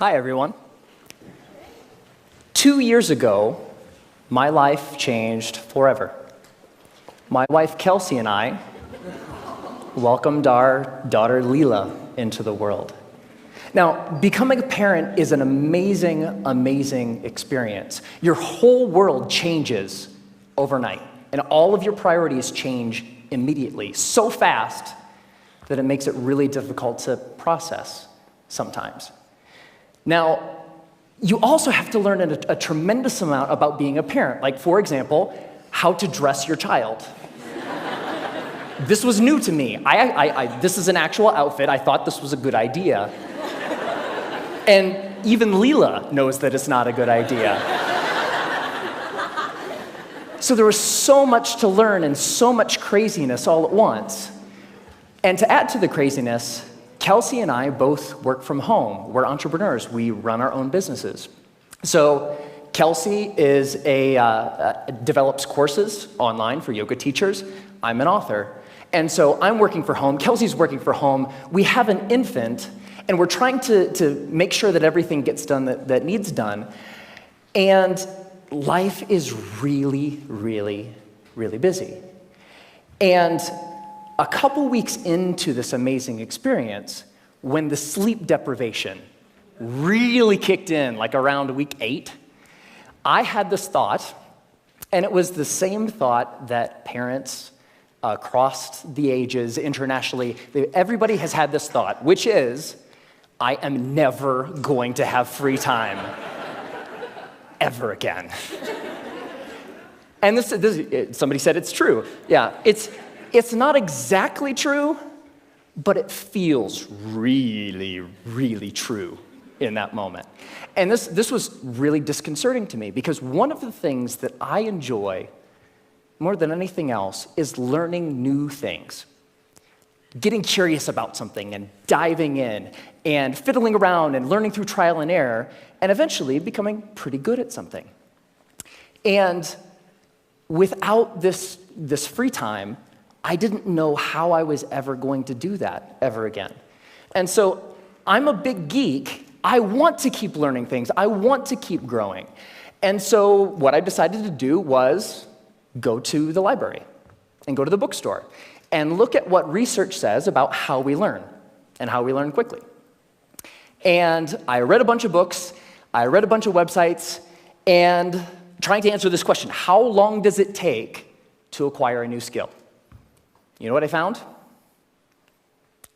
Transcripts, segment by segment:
Hi, everyone. 2 years ago, my life changed forever. My wife, Kelsey, and I welcomed our daughter, Leela, into the world. Now, becoming a parent is an amazing, amazing experience. Your whole world changes overnight, and all of your priorities change immediately, so fast that it makes it really difficult to process sometimes. Now, you also have to learn a tremendous amount about being a parent, like, for example, how to dress your child. This was new to me. This is an actual outfit. I thought this was a good idea. And even Leela knows that it's not a good idea. So there was so much to learn and so much craziness all at once. And to add to the craziness, Kelsey and I both work from home. We're entrepreneurs. We run our own businesses. So Kelsey develops courses online for yoga teachers. I'm an author. And so I'm working from home. Kelsey's working from home. We have an infant, and we're trying to make sure that everything gets done that needs done. And life is really, really, really busy. And a couple weeks into this amazing experience, when the sleep deprivation really kicked in, like around week 8, I had this thought, and it was the same thought that parents across the ages, internationally, everybody has had this thought, which is, I am never going to have free time ever again. And somebody said it's true. Yeah, it's not exactly true, but it feels really, really true in that moment. And this was really disconcerting to me, because one of the things that I enjoy more than anything else is learning new things. Getting curious about something and diving in and fiddling around and learning through trial and error and eventually becoming pretty good at something. And without this free time, I didn't know how I was ever going to do that ever again. And so I'm a big geek. I want to keep learning things. I want to keep growing. And so what I decided to do was go to the library and go to the bookstore and look at what research says about how we learn and how we learn quickly. And I read a bunch of books, I read a bunch of websites, and trying to answer this question: how long does it take to acquire a new skill? You know what I found?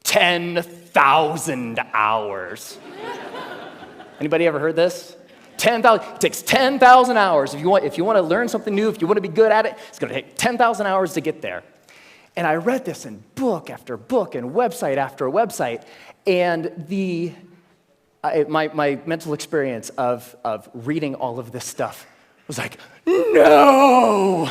10,000 hours. Anybody ever heard this? 10,000. It takes 10,000 hours. If you want to learn something new, if you want to be good at it, it's going to take 10,000 hours to get there. And I read this in book after book and website after website, and my mental experience of reading all of this stuff was like, no!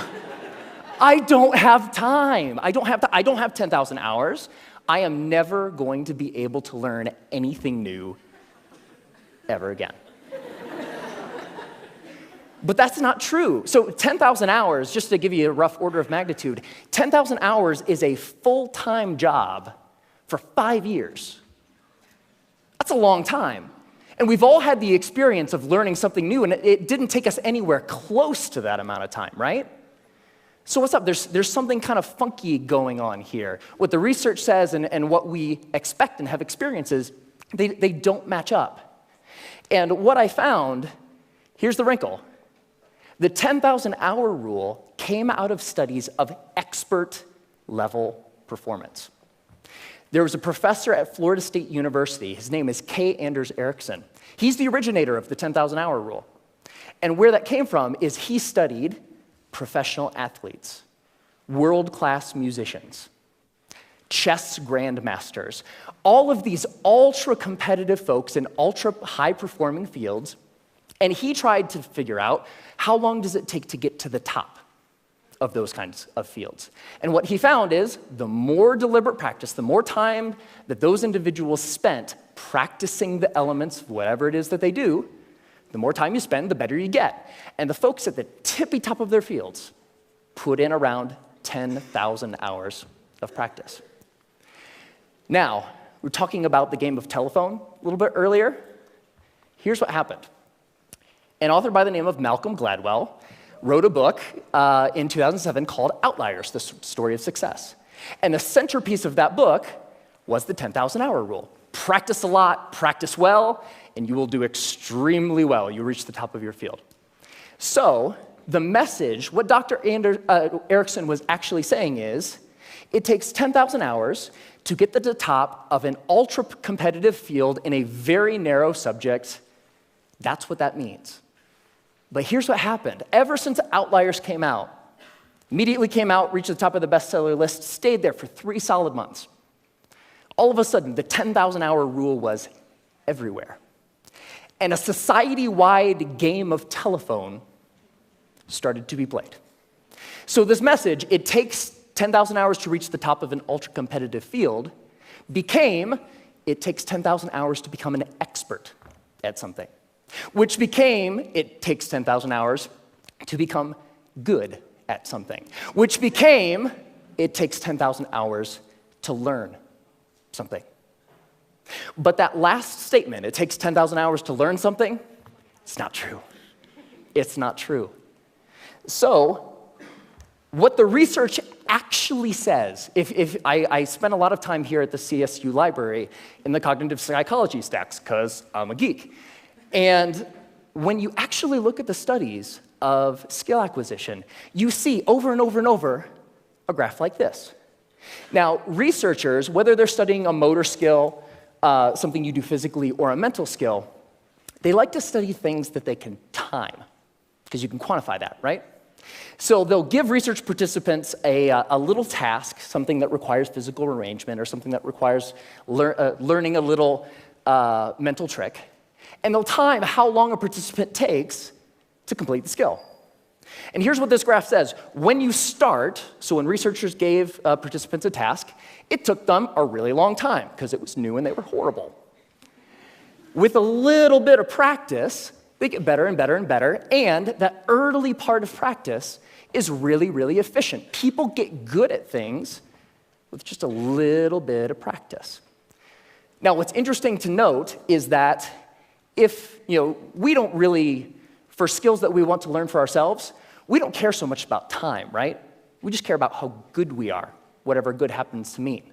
I don't have time. I don't have 10,000 hours. I am never going to be able to learn anything new ever again. But that's not true. So 10,000 hours, just to give you a rough order of magnitude, 10,000 hours is a full-time job for 5 years. That's a long time. And we've all had the experience of learning something new, and it didn't take us anywhere close to that amount of time, right? So what's up? There's something kind of funky going on here. What the research says and what we expect and have experiences, they don't match up. And what I found, here's the wrinkle. The 10,000-hour rule came out of studies of expert-level performance. There was a professor at Florida State University. His name is K. Anders Ericsson. He's the originator of the 10,000-hour rule. And where that came from is he studied professional athletes, world-class musicians, chess grandmasters, all of these ultra-competitive folks in ultra-high-performing fields, and he tried to figure out how long does it take to get to the top of those kinds of fields. And what he found is the more deliberate practice, the more time that those individuals spent practicing the elements of whatever it is that they do, the more time you spend, the better you get. And the folks at the tippy top of their fields put in around 10,000 hours of practice. Now, we were talking about the game of telephone a little bit earlier. here's what happened. An author by the name of Malcolm Gladwell wrote a book in 2007 called Outliers, the Story of Success. And the centerpiece of that book was the 10,000-hour rule. Practice a lot, practice well, and you will do extremely well. You reach the top of your field. So the message, what Dr. Erickson was actually saying is, it takes 10,000 hours to get to the top of an ultra-competitive field in a very narrow subject. That's what that means. But here's what happened. Ever since Outliers came out, immediately came out, reached the top of the bestseller list, stayed there for 3 solid months. All of a sudden, the 10,000-hour rule was everywhere. And a society-wide game of telephone started to be played. So this message, it takes 10,000 hours to reach the top of an ultra-competitive field, became, it takes 10,000 hours to become an expert at something, which became, it takes 10,000 hours to become good at something, which became, it takes 10,000 hours to learn something. But that last statement, it takes 10,000 hours to learn something, it's not true. It's not true. So, what the research actually says, if I spent a lot of time here at the CSU library in the cognitive psychology stacks, because I'm a geek. And when you actually look at the studies of skill acquisition, you see over and over and over a graph like this. Now, researchers, whether they're studying a motor skill, something you do physically, or a mental skill, they like to study things that they can time, because you can quantify that, right? So they'll give research participants a little task, something that requires physical arrangement or something that requires learning a little mental trick, and they'll time how long a participant takes to complete the skill. And here's what this graph says. When you start, so when researchers gave participants a task, it took them a really long time because it was new and they were horrible. With a little bit of practice, they get better and better and better, and that early part of practice is really, really efficient. People get good at things with just a little bit of practice. Now, what's interesting to note is that if, we don't really, for skills that we want to learn for ourselves, we don't care so much about time, right? We just care about how good we are, whatever good happens to mean.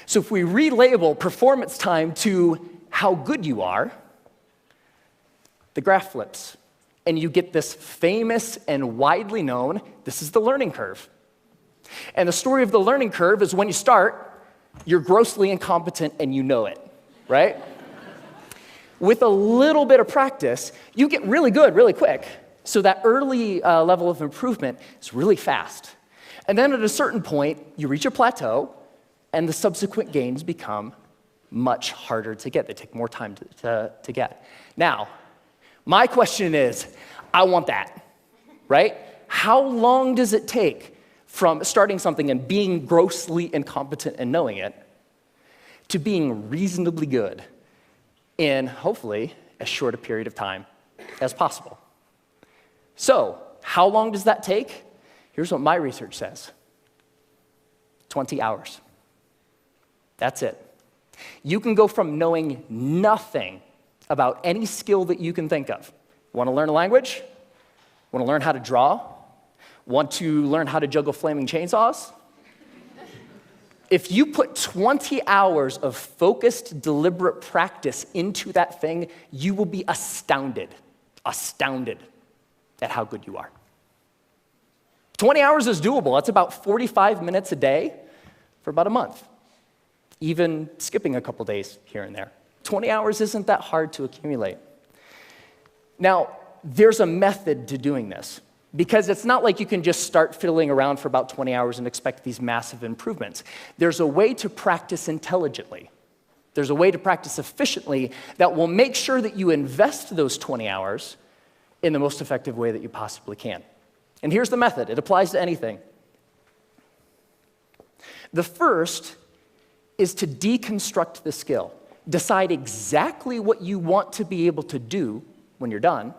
So if we relabel performance time to how good you are, the graph flips, and you get this famous and widely known, this is the learning curve. And the story of the learning curve is when you start, you're grossly incompetent and you know it, right? With a little bit of practice, you get really good really quick. So that early level of improvement is really fast. And then at a certain point, you reach a plateau, and the subsequent gains become much harder to get. They take more time to get. Now, my question is, I want that, right? How long does it take from starting something and being grossly incompetent and knowing it to being reasonably good in, hopefully, as short a period of time as possible? So, how long does that take? Here's what my research says. 20 hours. That's it. You can go from knowing nothing about any skill that you can think of. Want to learn a language? Want to learn how to draw? Want to learn how to juggle flaming chainsaws? If you put 20 hours of focused, deliberate practice into that thing, you will be astounded at how good you are. 20 hours is doable. That's about 45 minutes a day for about a month, even skipping a couple days here and there. 20 hours isn't that hard to accumulate. Now, there's a method to doing this, because it's not like you can just start fiddling around for about 20 hours and expect these massive improvements. There's a way to practice intelligently. There's a way to practice efficiently that will make sure that you invest those 20 hours in the most effective way that you possibly can. And here's the method. It applies to anything. The first is to deconstruct the skill. Decide exactly what you want to be able to do when you're done,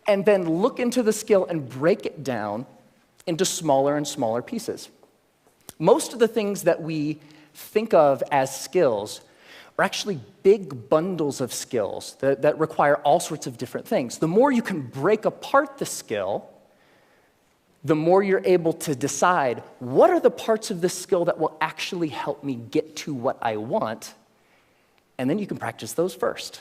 and then look into the skill and break it down into smaller and smaller pieces. Most of the things that we think of as skills are actually big bundles of skills that require all sorts of different things. The more you can break apart the skill, the more you're able to decide what are the parts of this skill that will actually help me get to what I want, and then you can practice those first.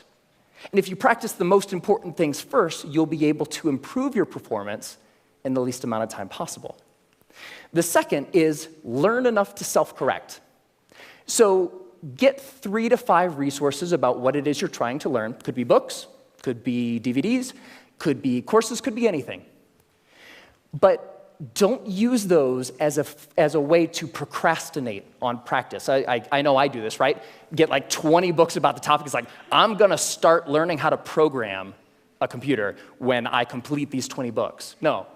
And if you practice the most important things first, you'll be able to improve your performance in the least amount of time possible. The second is learn enough to self-correct. So get 3 to 5 resources about what it is you're trying to learn. Could be books, could be DVDs, could be courses, could be anything. But don't use those as a way to procrastinate on practice. I know I do this, right? Get like 20 books about the topic. It's like, I'm going to start learning how to program a computer when I complete these 20 books. No,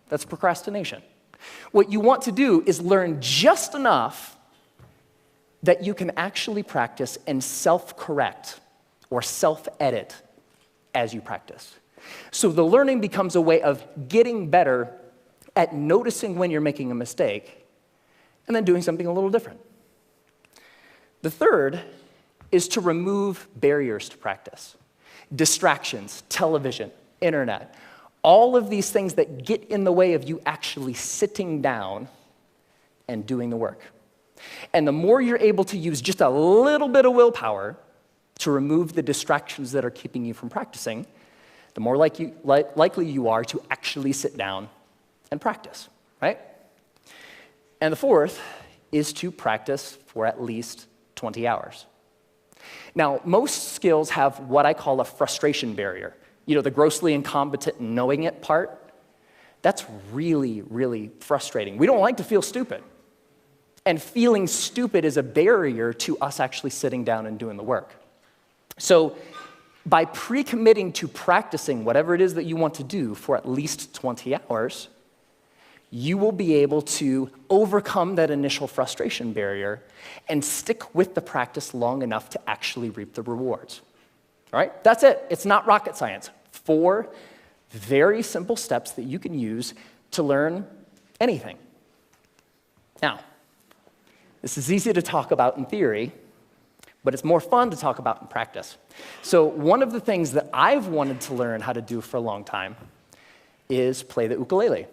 that's procrastination. What you want to do is learn just enough that you can actually practice and self-correct or self-edit as you practice. So the learning becomes a way of getting better at noticing when you're making a mistake and then doing something a little different. The third is to remove barriers to practice. Distractions, television, internet, all of these things that get in the way of you actually sitting down and doing the work. And the more you're able to use just a little bit of willpower to remove the distractions that are keeping you from practicing, the more likely you are to actually sit down and practice, right? And the fourth is to practice for at least 20 hours. Now, most skills have what I call a frustration barrier. You know, the grossly incompetent knowing it part. That's really, really frustrating. We don't like to feel stupid. And feeling stupid is a barrier to us actually sitting down and doing the work. So by pre-committing to practicing whatever it is that you want to do for at least 20 hours, you will be able to overcome that initial frustration barrier and stick with the practice long enough to actually reap the rewards. All right? That's it. It's not rocket science. 4 very simple steps that you can use to learn anything. Now, this is easy to talk about in theory, but it's more fun to talk about in practice. So one of the things that I've wanted to learn how to do for a long time is play the ukulele.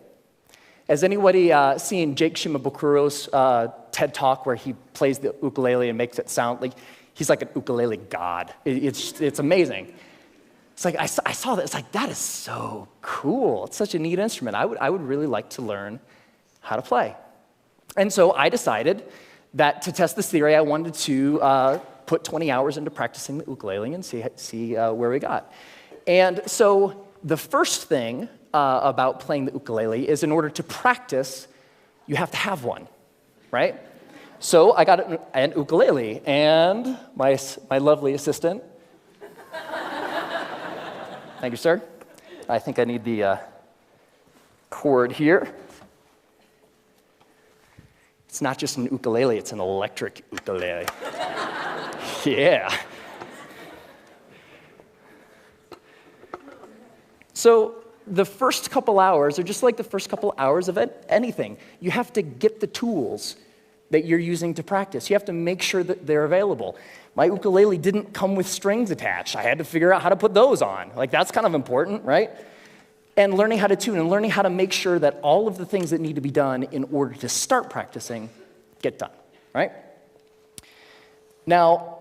Has anybody seen Jake Shimabukuro's TED Talk where he plays the ukulele and makes it sound like he's like an ukulele god? It's amazing. It's like I saw that. It's like, that is so cool. It's such a neat instrument. I would really like to learn how to play. And so I decided that to test this theory, I wanted to put 20 hours into practicing the ukulele and see where we got. And so the first thing about playing the ukulele is in order to practice, you have to have one, right? So I got an ukulele, and my lovely assistant, thank you, sir. I think I need the cord here. It's not just an ukulele, it's an electric ukulele. Yeah. So the first couple hours are just like the first couple hours of anything. You have to get the tools that you're using to practice. You have to make sure that they're available. My ukulele didn't come with strings attached. I had to figure out how to put those on. Like, that's kind of important, right? And learning how to tune and learning how to make sure that all of the things that need to be done in order to start practicing get done, right? Now,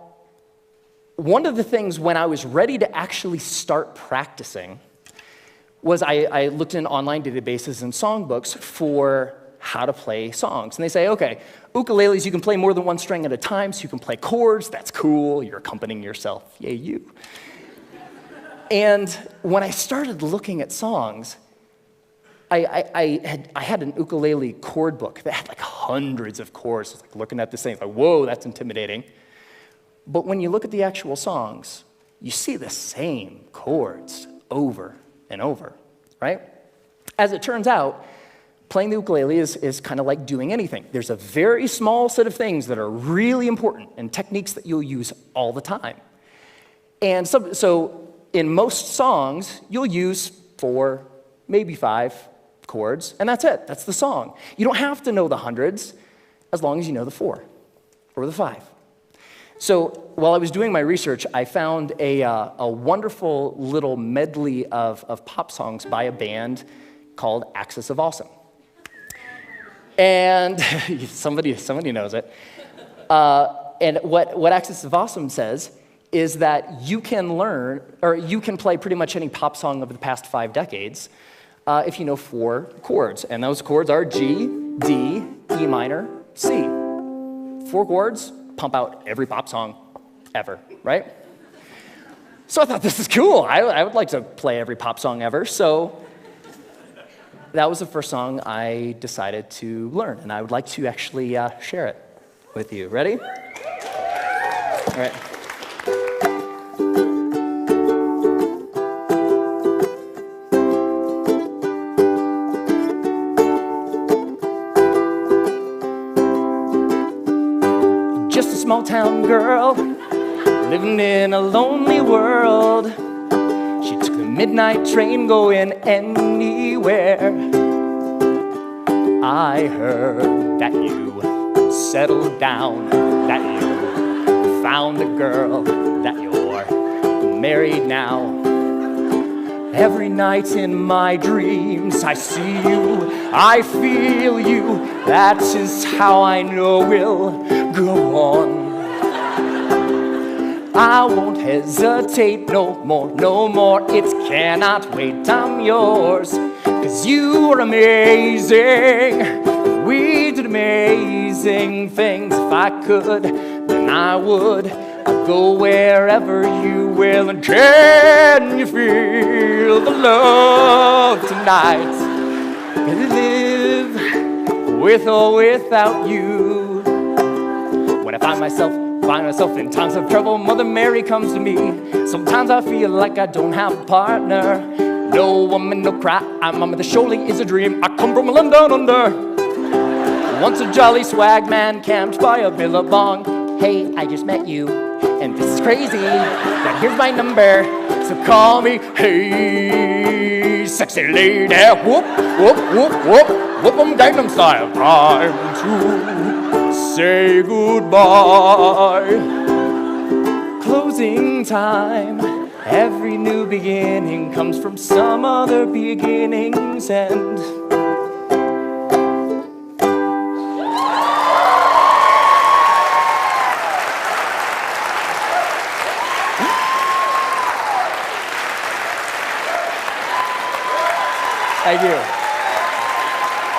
one of the things when I was ready to actually start practicing was I looked in online databases and songbooks for how to play songs. And they say, okay, ukuleles, you can play more than one string at a time, so you can play chords. That's cool. You're accompanying yourself. Yay, you. And when I started looking at songs, I had an ukulele chord book that had like hundreds of chords. I was like looking at this thing, like, whoa, that's intimidating. But when you look at the actual songs, you see the same chords over and over, right? As it turns out, playing the ukulele is kind of like doing anything. There's a very small set of things that are really important and techniques that you'll use all the time. And so in most songs, you'll use 4, maybe 5 chords, and that's it. That's the song. You don't have to know the hundreds as long as you know the 4 or the 5. So while I was doing my research, I found a wonderful little medley of pop songs by a band called Axis of Awesome. And somebody knows it. And what Axis of Awesome says is that you can learn, or you can play pretty much any pop song of the past 5 decades if you know 4 chords. And those chords are G, D, E minor, C. 4 chords, pump out every pop song ever, right? So I thought, this is cool. I would like to play every pop song ever. So that was the first song I decided to learn, and I would like to actually share it with you. Ready? All right. Just a small town girl living in a lonely world. She took the midnight train going anywhere. I heard that you settled down, that you found a girl, that you're married now. Every night in my dreams I see you, I feel you. That is how I know we'll go on. I won't hesitate no more, no more. It cannot wait, I'm yours. 'Cause you are amazing. We did amazing things. If I could, then I would. I'd go wherever you will. And can you feel the love tonight? Can you live with or without you? When I find myself in times of trouble, Mother Mary comes to me. Sometimes I feel like I don't have a partner. No woman, no cry, I'm on, but surely is a dream. I come from a land down under. Once a jolly swag man camped by a billabong. Hey, I just met you, and this is crazy. Now here's my number, so call me. Hey, sexy lady, whoop, whoop, whoop, whoop, whoop 'em Gangnam Style. Time to say goodbye. Closing time. Every new beginning comes from some other beginning's end. Thank you.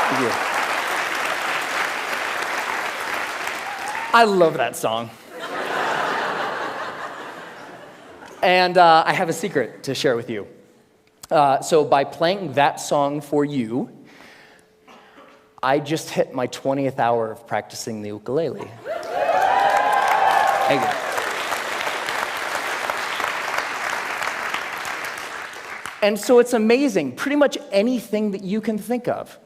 Thank you. I love that song. And I have a secret to share with you. So by playing that song for you, I just hit my 20th hour of practicing the ukulele. Thank you. And so it's amazing, pretty much anything that you can think of.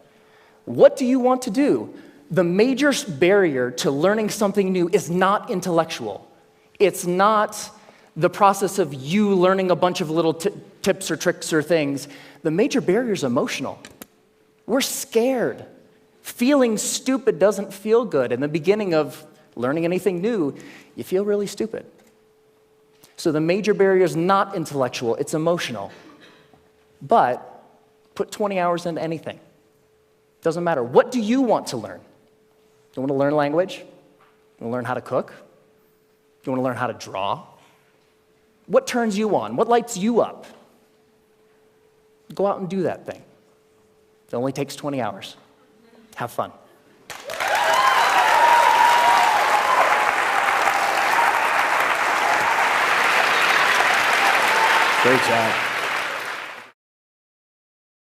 What do you want to do? The major barrier to learning something new is not intellectual. It's not the process of you learning a bunch of little tips or tricks or things. The major barrier is emotional. We're scared. Feeling stupid doesn't feel good. In the beginning of learning anything new, you feel really stupid. So the major barrier is not intellectual, it's emotional. But put 20 hours into anything. Doesn't matter. What do you want to learn? You want to learn language? You want to learn how to cook? You want to learn how to draw? What turns you on? What lights you up? Go out and do that thing. It only takes 20 hours. Have fun. Great job.